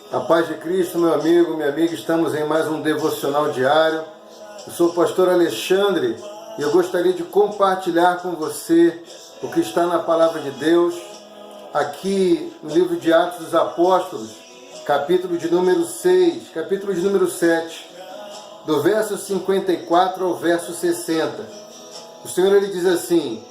A paz de Cristo, meu amigo, minha amiga, estamos em mais um devocional diário. Eu sou o pastor Alexandre e eu gostaria de compartilhar com você o que está na palavra de Deus, aqui no livro de Atos dos Apóstolos, capítulo de número 6, capítulo de número 7, do verso 54 ao verso 60. O Senhor ele diz assim: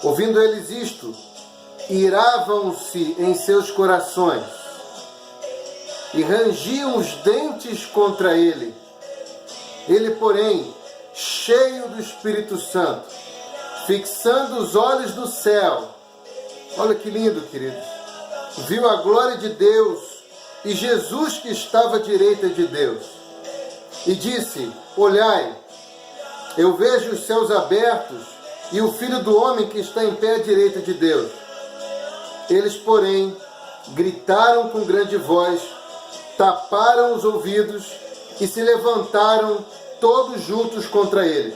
ouvindo eles isto, iravam-se em seus corações e rangiam os dentes contra ele. Ele, porém, cheio do Espírito Santo, fixando os olhos no céu, olha que lindo, queridos, viu a glória de Deus e Jesus que estava à direita de Deus, e disse: olhai, eu vejo os céus abertos e o Filho do Homem que está em pé à direita de Deus. Eles, porém, gritaram com grande voz, taparam os ouvidos e se levantaram todos juntos contra ele.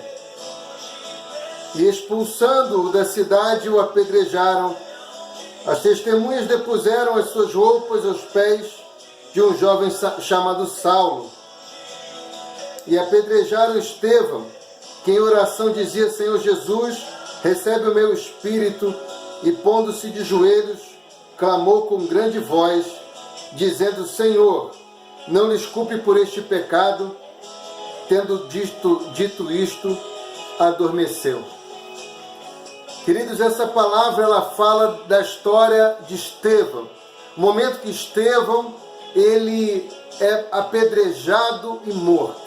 E expulsando-o da cidade, o apedrejaram. As testemunhas depuseram as suas roupas aos pés de um jovem chamado Saulo. E apedrejaram Estevão, que em oração dizia: Senhor Jesus, recebe o meu espírito. E pondo-se de joelhos, clamou com grande voz, dizendo: Senhor, não lhes culpe por este pecado. Tendo dito isto, adormeceu. Queridos, essa palavra ela fala da história de Estevão. O momento que Estevão ele é apedrejado e morto.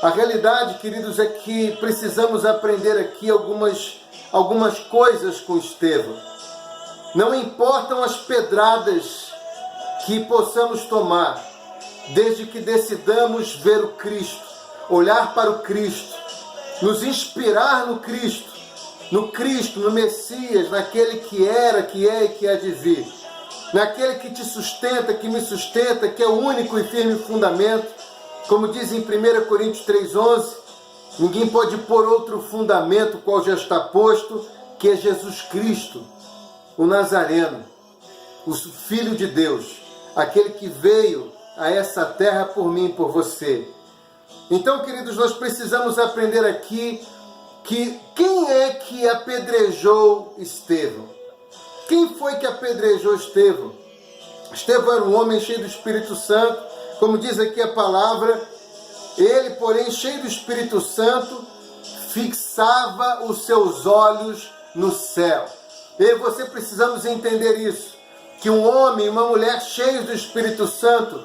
A realidade, queridos, é que precisamos aprender aqui algumas coisas com Estevão. Não importam as pedradas que possamos tomar, desde que decidamos ver o Cristo, olhar para o Cristo, nos inspirar no Cristo, no Messias, naquele que era, que é e que há de vir, naquele que te sustenta, que me sustenta, que é o único e firme fundamento, como diz em 1 Coríntios 3,11, ninguém pode pôr outro fundamento qual já está posto, que é Jesus Cristo, o Nazareno, o Filho de Deus, aquele que veio a essa terra por mim e por você. Então, queridos, nós precisamos aprender aqui que quem é que apedrejou Estevão? Quem foi que apedrejou Estevão? Estevão era um homem cheio do Espírito Santo, como diz aqui a palavra. Ele, porém, cheio do Espírito Santo, fixava os seus olhos no céu. Eu e você precisamos entender isso, que um homem e uma mulher cheios do Espírito Santo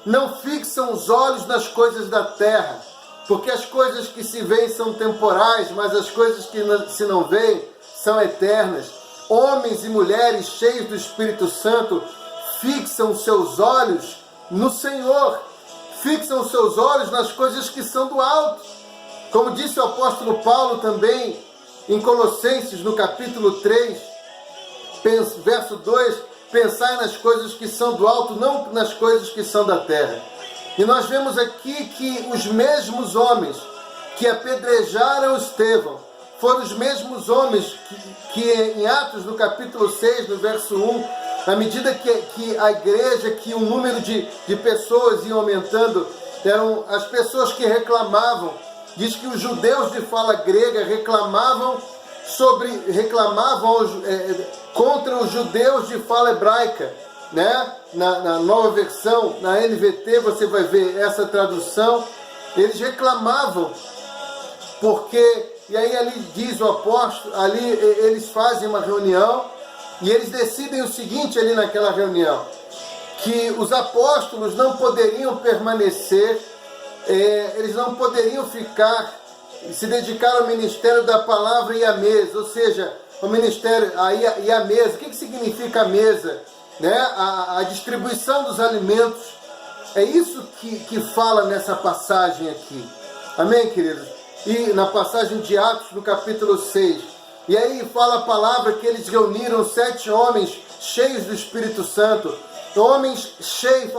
não fixam os olhos nas coisas da terra, porque as coisas que se veem são temporais, mas as coisas que se não veem são eternas. Homens e mulheres cheios do Espírito Santo fixam seus olhos no Senhor, fixam seus olhos nas coisas que são do alto. Como disse o apóstolo Paulo também em Colossenses, no capítulo 3, verso 2, pensai nas coisas que são do alto, não nas coisas que são da terra. E nós vemos aqui que os mesmos homens que apedrejaram Estevão foram os mesmos homens que em Atos, no capítulo 6, no verso 1, à medida que a igreja, que o número de pessoas ia aumentando, eram as pessoas que reclamavam. Diz que os judeus de fala grega reclamavam contra os judeus de fala hebraica, né? Na nova versão, na NVT, você vai ver essa tradução. Eles reclamavam porque, e aí ali diz o apóstolo, ali eles fazem uma reunião e eles decidem o seguinte ali naquela reunião, que os apóstolos não poderiam permanecer, eles não poderiam se dedicar ao ministério da palavra e à mesa, ou seja, o ministério e a mesa. O que significa a mesa? Né? A distribuição dos alimentos. É isso que fala nessa passagem aqui. Amém, queridos? E na passagem de Atos, no capítulo 6. E aí fala a palavra que eles reuniram 7 homens cheios do Espírito Santo. Homens cheios,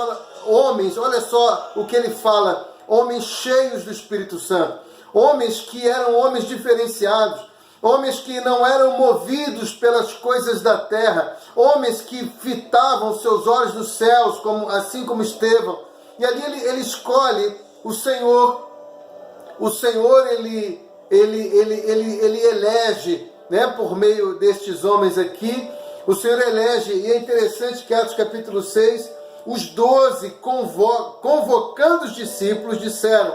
olha só o que ele fala. Homens cheios do Espírito Santo. Homens que eram homens diferenciados. homens que não eram movidos pelas coisas da terra, homens que fitavam seus olhos nos céus, assim como Estevão. E ali ele escolhe o Senhor. O Senhor, ele elege, né, por meio destes homens aqui, o Senhor elege, e é interessante que Atos capítulo 6, os 12, convocando os discípulos, disseram: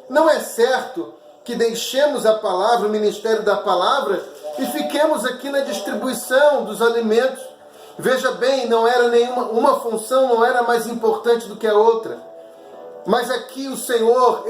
não é certo que deixemos a palavra, o ministério da palavra, e fiquemos aqui na distribuição dos alimentos. Veja bem, não era uma função, não era mais importante do que a outra. Mas aqui o Senhor,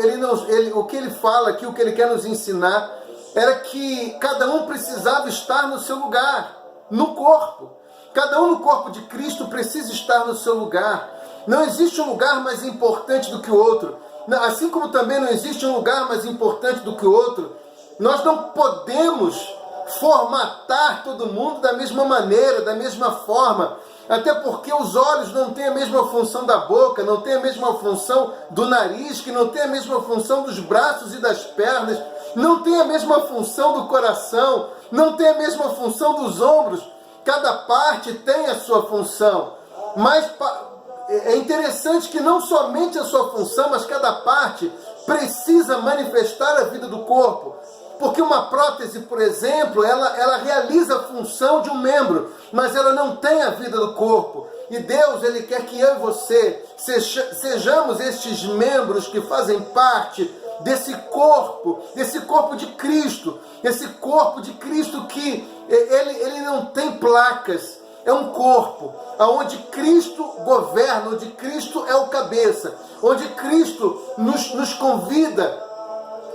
o que ele fala aqui, o que ele quer nos ensinar, era que cada um precisava estar no seu lugar, no corpo. Cada um no corpo de Cristo precisa estar no seu lugar. Não existe um lugar mais importante do que o outro. Assim como também não existe um lugar mais importante do que o outro, nós não podemos formatar todo mundo da mesma maneira, da mesma forma. Até porque os olhos não têm a mesma função da boca, não têm a mesma função do nariz, que não tem a mesma função dos braços e das pernas, não tem a mesma função do coração, não tem a mesma função dos ombros. Cada parte tem a sua função. Mas é interessante que não somente a sua função, mas cada parte precisa manifestar a vida do corpo. Porque uma prótese, por exemplo, ela realiza a função de um membro, mas ela não tem a vida do corpo. E Deus, Ele quer que eu e você sejamos estes membros que fazem parte desse corpo de Cristo. Esse corpo de Cristo que ele não tem placas. É um corpo onde Cristo governa, onde Cristo é o cabeça, onde Cristo nos convida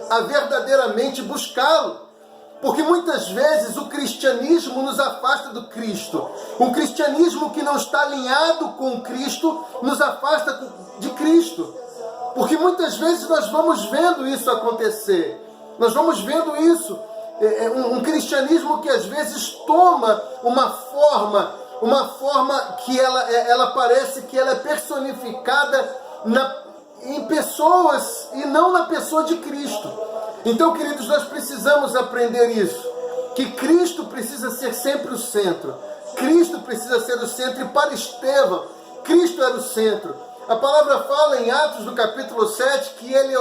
a verdadeiramente buscá-lo. Porque muitas vezes o cristianismo nos afasta do Cristo. Um cristianismo que não está alinhado com Cristo nos afasta de Cristo. Porque muitas vezes nós vamos vendo isso acontecer. Nós vamos vendo isso. Um cristianismo que às vezes toma uma forma que ela parece que ela é personificada em pessoas e não na pessoa de Cristo. Então, queridos, nós precisamos aprender isso, que Cristo precisa ser sempre o centro. Cristo precisa ser o centro, e para Estevão, Cristo era o centro. A palavra fala em Atos, no capítulo 7, que ele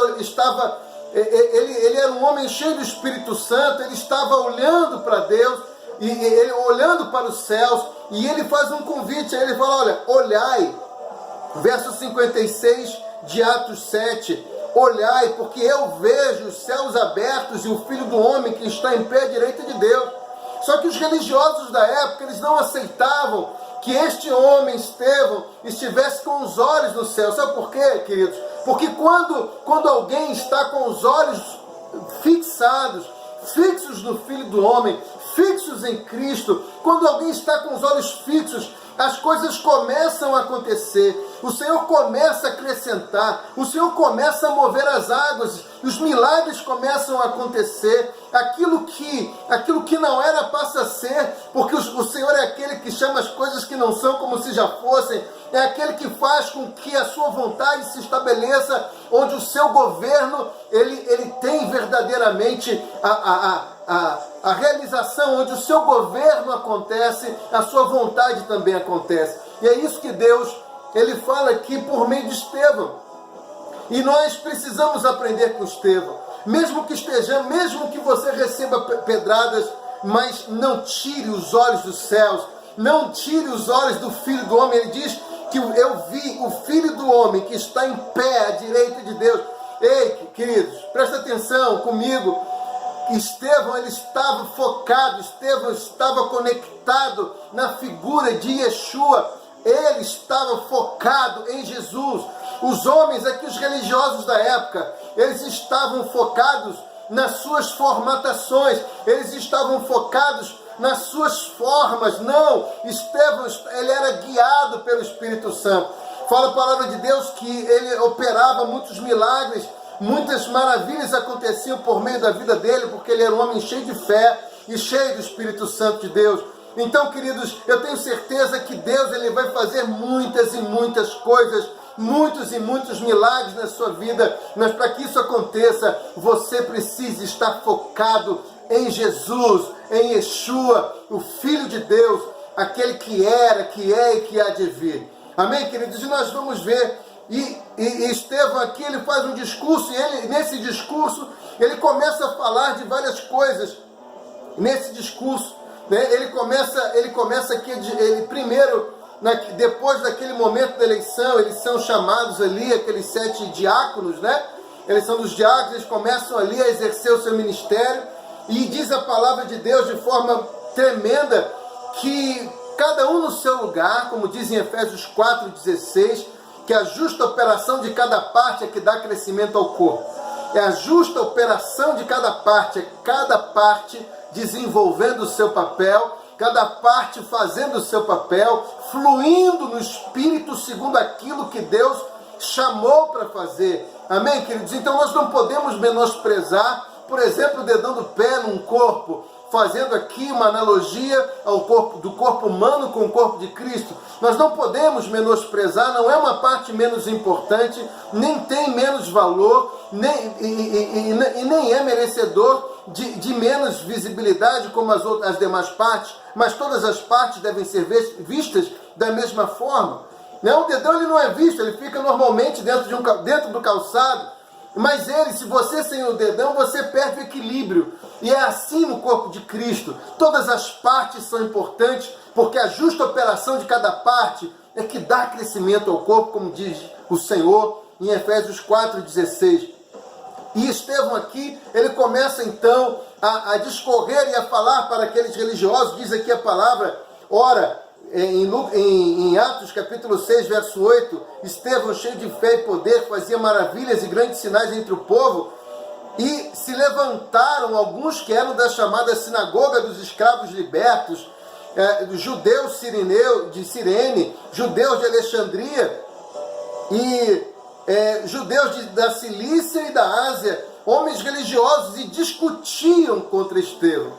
era um homem cheio do Espírito Santo, ele estava olhando para Deus, e ele olhando para os céus, e ele faz um convite, aí ele fala: olha, olhai, verso 56 de Atos 7, olhai, porque eu vejo os céus abertos e o Filho do Homem que está em pé à direita de Deus. Só que os religiosos da época, eles não aceitavam que este homem, Estevão, estivesse com os olhos no céu. Sabe por quê, queridos? Porque quando alguém está com os olhos fixos no Filho do Homem, fixos em Cristo, quando alguém está com os olhos fixos, as coisas começam a acontecer, o Senhor começa a acrescentar, o Senhor começa a mover as águas, os milagres começam a acontecer, aquilo que não era passa a ser, porque o Senhor é aquele que chama as coisas que não são como se já fossem, é aquele que faz com que a sua vontade se estabeleça, onde o seu governo, ele tem verdadeiramente a realização, onde o seu governo acontece, a sua vontade também acontece. E é isso que Deus, Ele fala aqui por meio de Estevão. E nós precisamos aprender com Estevão. Mesmo que você receba pedradas, mas não tire os olhos dos céus, não tire os olhos do Filho do Homem. Ele diz que eu vi o Filho do Homem que está em pé à direita de Deus. Ei, queridos, presta atenção comigo. Estevão, ele estava focado, Estevão estava conectado na figura de Yeshua, ele estava focado em Jesus. Os homens aqui, os religiosos da época, eles estavam focados nas suas formatações, eles estavam focados nas suas formas. Não, Estevão, ele era guiado pelo Espírito Santo. Fala a palavra de Deus que ele operava muitos milagres, muitas maravilhas aconteciam por meio da vida dele, porque ele era um homem cheio de fé e cheio do Espírito Santo de Deus. Então, queridos, eu tenho certeza que Deus, ele vai fazer muitas e muitas coisas, muitos e muitos milagres na sua vida, mas para que isso aconteça, você precisa estar focado em Jesus, em Yeshua, o Filho de Deus, aquele que era, que é e que há de vir. Amém, queridos? E nós vamos ver, e Estevão aqui, ele faz um discurso, e nesse discurso, ele começa a falar de várias coisas. Nesse discurso, né, ele começa aqui, primeiro, depois daquele momento da eleição, eles são chamados ali, aqueles 7 diáconos, né? Eles são dos diáconos, eles começam ali a exercer o seu ministério, e diz a palavra de Deus de forma tremenda, que cada um no seu lugar, como diz em Efésios 4,16, que a justa operação de cada parte é que dá crescimento ao corpo. É a justa operação de cada parte desenvolvendo o seu papel, cada parte fazendo o seu papel, fluindo no Espírito segundo aquilo que Deus chamou para fazer. Amém, queridos? Então nós não podemos menosprezar, por exemplo, o dedão do pé num corpo, fazendo aqui uma analogia do corpo humano com o corpo de Cristo. Nós não podemos menosprezar, não é uma parte menos importante, nem tem menos valor, nem é merecedor de menos visibilidade como as demais partes, mas todas as partes devem ser vistas da mesma forma. O dedão ele não é visto, ele fica normalmente dentro do calçado, mas se você sem o dedão, você perde o equilíbrio. E é assim no corpo de Cristo. Todas as partes são importantes, porque a justa operação de cada parte é que dá crescimento ao corpo, como diz o Senhor em Efésios 4,16. E Estevão aqui, ele começa então a discorrer e a falar para aqueles religiosos, diz aqui a palavra, ora, em Atos capítulo 6, verso 8, Estevão, cheio de fé e poder, fazia maravilhas e grandes sinais entre o povo, e se levantaram alguns que eram da chamada sinagoga dos escravos libertos, judeus de Cirene, judeus de Alexandria, e judeus da Cilícia e da Ásia, homens religiosos, e discutiam contra Estevão.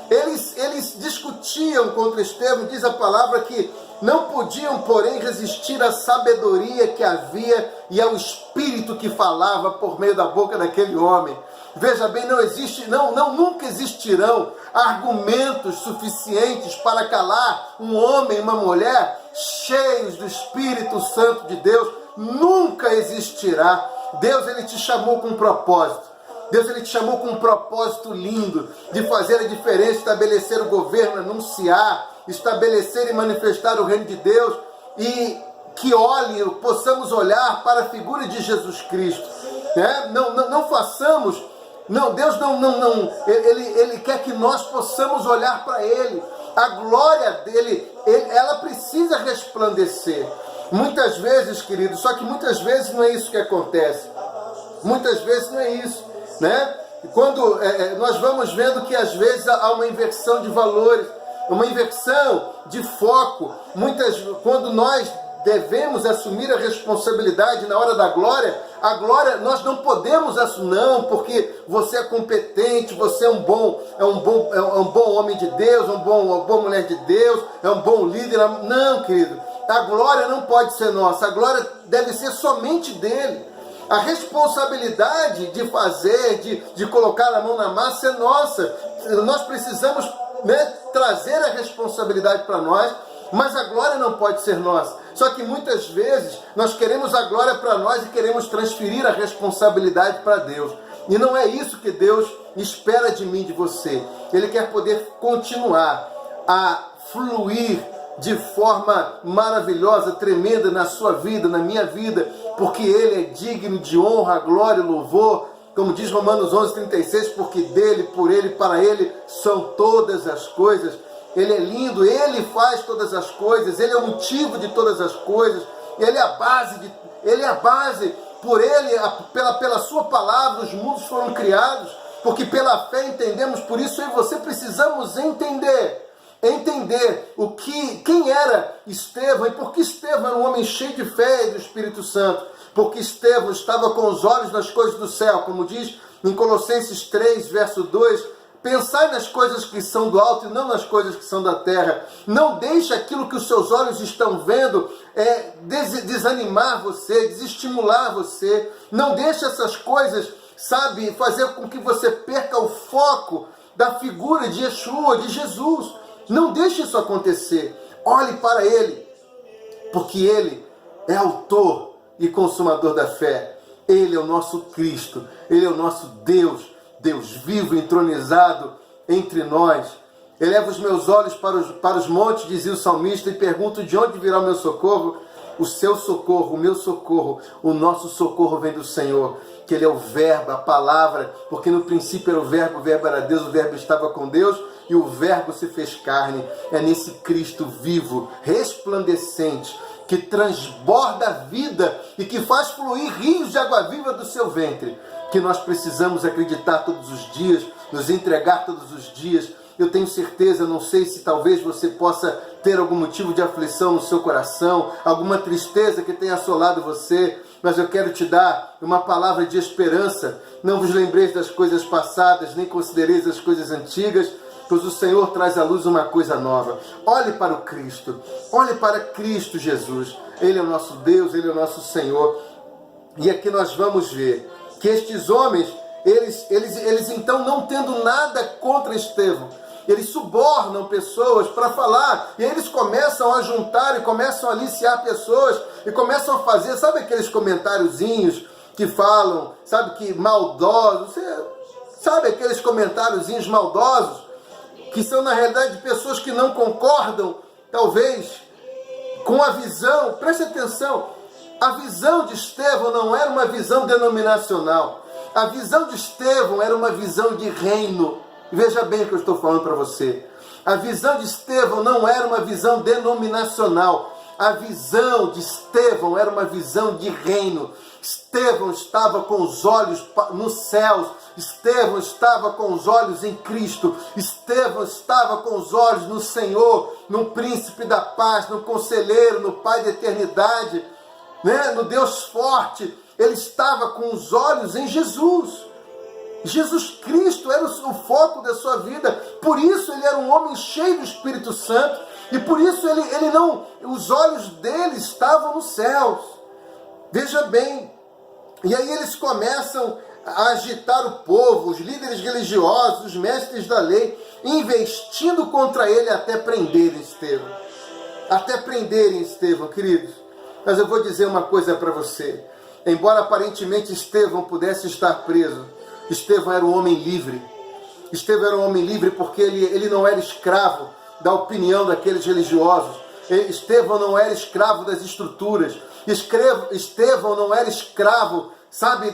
Eles discutiam contra Estevão, diz a palavra que não podiam, porém, resistir à sabedoria que havia e ao espírito que falava por meio da boca daquele homem. Veja bem, nunca existirão argumentos suficientes para calar um homem e uma mulher cheios do Espírito Santo de Deus. Nunca existirá. Deus, ele te chamou com um propósito. Deus, ele te chamou com um propósito lindo de fazer a diferença, estabelecer o governo, anunciar, estabelecer e manifestar o reino de Deus, e que possamos olhar para a figura de Jesus Cristo. Não façamos, Deus Ele quer que nós possamos olhar para Ele. A glória dele, ela precisa resplandecer. Muitas vezes, queridos, só que muitas vezes não é isso que acontece. Muitas vezes não é isso. Quando nós vamos vendo que às vezes há uma inversão de valores, uma inversão de foco. Quando nós devemos assumir a responsabilidade na hora da glória, a glória nós não podemos assumir, não, porque você é competente, você é um bom homem de Deus, uma boa mulher de Deus, é um bom líder. Não, querido, a glória não pode ser nossa, a glória deve ser somente dele. A responsabilidade de fazer, de colocar a mão na massa é nossa. Nós precisamos trazer a responsabilidade para nós, mas a glória não pode ser nossa. Só que muitas vezes nós queremos a glória para nós e queremos transferir a responsabilidade para Deus. E não é isso que Deus espera de mim, de você. Ele quer poder continuar a fluir de forma maravilhosa, tremenda na sua vida, na minha vida, porque Ele é digno de honra, glória e louvor, como diz Romanos 11:36, porque dele, por Ele, para Ele são todas as coisas. Ele é lindo, Ele faz todas as coisas, Ele é o motivo de todas as coisas, Ele é a base, por Ele, pela sua palavra, os mundos foram criados, porque pela fé entendemos, por isso eu e você precisamos entender quem era Estevão e por que Estevão era um homem cheio de fé e do Espírito Santo. Porque Estevão estava com os olhos nas coisas do céu, como diz em Colossenses 3, verso 2, pensai nas coisas que são do alto e não nas coisas que são da terra. Não deixe aquilo que os seus olhos estão vendo desanimar você, desestimular você. Não deixe essas coisas, fazer com que você perca o foco da figura de Yeshua, de Jesus. Não deixe isso acontecer. Olhe para Ele, porque Ele é autor e consumador da fé. Ele é o nosso Cristo, Ele é o nosso Deus, Deus vivo, entronizado entre nós. Elevo os meus olhos para os montes, dizia o salmista, e pergunto de onde virá o meu socorro. O seu socorro, o meu socorro, o nosso socorro vem do Senhor, que Ele é o Verbo, a palavra, porque no princípio era o Verbo era Deus, o Verbo estava com Deus, e o Verbo se fez carne. É nesse Cristo vivo, resplandecente, que transborda a vida e que faz fluir rios de água viva do seu ventre, que nós precisamos acreditar todos os dias, nos entregar todos os dias. Eu tenho certeza, não sei se talvez você possa ter algum motivo de aflição no seu coração, alguma tristeza que tenha assolado você, mas eu quero te dar uma palavra de esperança. Não vos lembreis das coisas passadas, nem considereis as coisas antigas, pois o Senhor traz à luz uma coisa nova. Olhe para o Cristo, olhe para Cristo Jesus. Ele é o nosso Deus, Ele é o nosso Senhor. E aqui nós vamos ver que estes homens, eles então, não tendo nada contra Estevão, eles subornam pessoas para falar, e eles começam a juntar e começam a aliciar pessoas, e começam a fazer, sabe aqueles comentáriozinhos que falam, sabe, que maldosos, sabe aqueles comentáriozinhos maldosos, que são na realidade pessoas que não concordam, talvez, com a visão. Preste atenção, a visão de Estevão não era uma visão denominacional, a visão de Estevão era uma visão de reino. Veja bem o que eu estou falando para você. A visão de Estevão não era uma visão denominacional, a visão de Estevão era uma visão de reino. Estevão estava com os olhos nos céus, Estevão estava com os olhos em Cristo, Estevão estava com os olhos no Senhor, no príncipe da paz, no conselheiro, no Pai da eternidade, né? No Deus forte. Ele estava com os olhos em Jesus. Jesus Cristo era o foco da sua vida, por isso ele era um homem cheio do Espírito Santo, e por isso ele não, os olhos dele estavam nos céus. Veja bem, e aí eles começam a agitar o povo, os líderes religiosos, os mestres da lei, investindo contra ele até prenderem Estevão. Até prenderem Estevão, queridos. Mas eu vou dizer uma coisa para você. Embora aparentemente Estevão pudesse estar preso, Estevão era um homem livre. Estevão era um homem livre porque ele não era escravo da opinião daqueles religiosos. Estevão não era escravo das estruturas. Estevão não era escravo, sabe,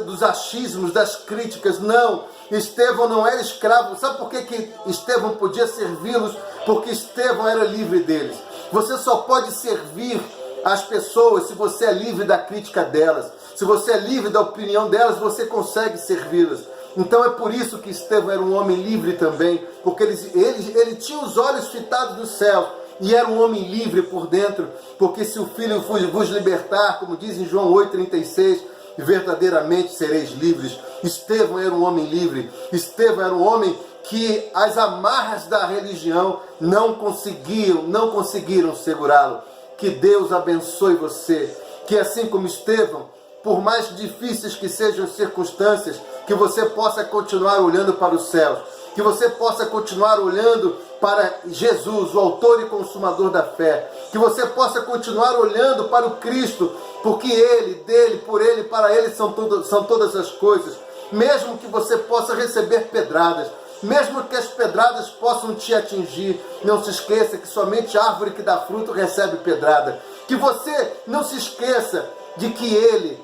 dos achismos, das críticas. Não, Estevão não era escravo. Sabe por que Estevão podia servi-los? Porque Estevão era livre deles. Você só pode servir as pessoas se você é livre da crítica delas. Se você é livre da opinião delas, você consegue servi-las. Então é por isso que Estevão era um homem livre também, porque ele tinha os olhos fitados no céu, e era um homem livre por dentro, porque se o Filho vos libertar, como diz em João 8,36, verdadeiramente sereis livres. Estevão era um homem livre. Estevão era um homem que as amarras da religião não conseguiram segurá-lo. Que Deus abençoe você, que assim como Estevão, por mais difíceis que sejam as circunstâncias, que você possa continuar olhando para os céus, que você possa continuar olhando para Jesus, o autor e consumador da fé, que você possa continuar olhando para o Cristo, porque Ele, dele, por Ele, para Ele são todas as coisas. Mesmo que você possa receber pedradas, mesmo que as pedradas possam te atingir, não se esqueça que somente árvore que dá fruto recebe pedrada. Que você não se esqueça de que Ele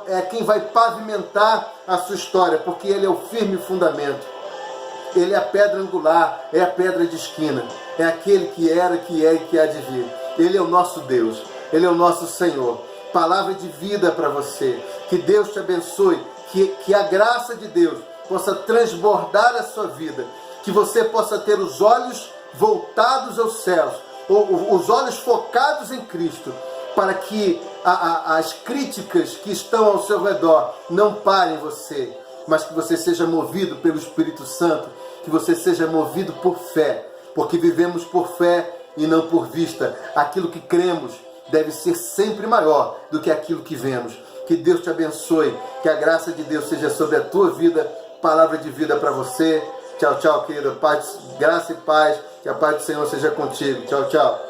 é quem vai pavimentar a sua história, porque Ele é o firme fundamento. Ele é a pedra angular, é a pedra de esquina, é aquele que era, que é e que há de vir. Ele é o nosso Deus, Ele é o nosso Senhor. Palavra de vida para você. Que Deus te abençoe, que a graça de Deus possa transbordar a sua vida, que você possa ter os olhos voltados aos céus, os olhos focados em Cristo, para que as críticas que estão ao seu redor não parem você, mas que você seja movido pelo Espírito Santo, que você seja movido por fé, porque vivemos por fé e não por vista. Aquilo que cremos deve ser sempre maior do que aquilo que vemos. Que Deus te abençoe, que a graça de Deus seja sobre a tua vida palavra de vida para você. Tchau, tchau, querido. Paz, graça e paz. Que a paz do Senhor seja contigo. Tchau, tchau.